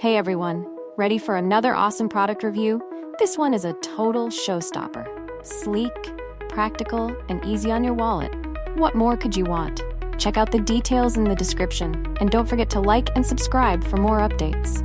Hey everyone, ready for another awesome product review? This one is a total showstopper. Sleek, practical, and easy on your wallet. What more could you want? Check out the details in the description, and don't forget to like and subscribe for more updates.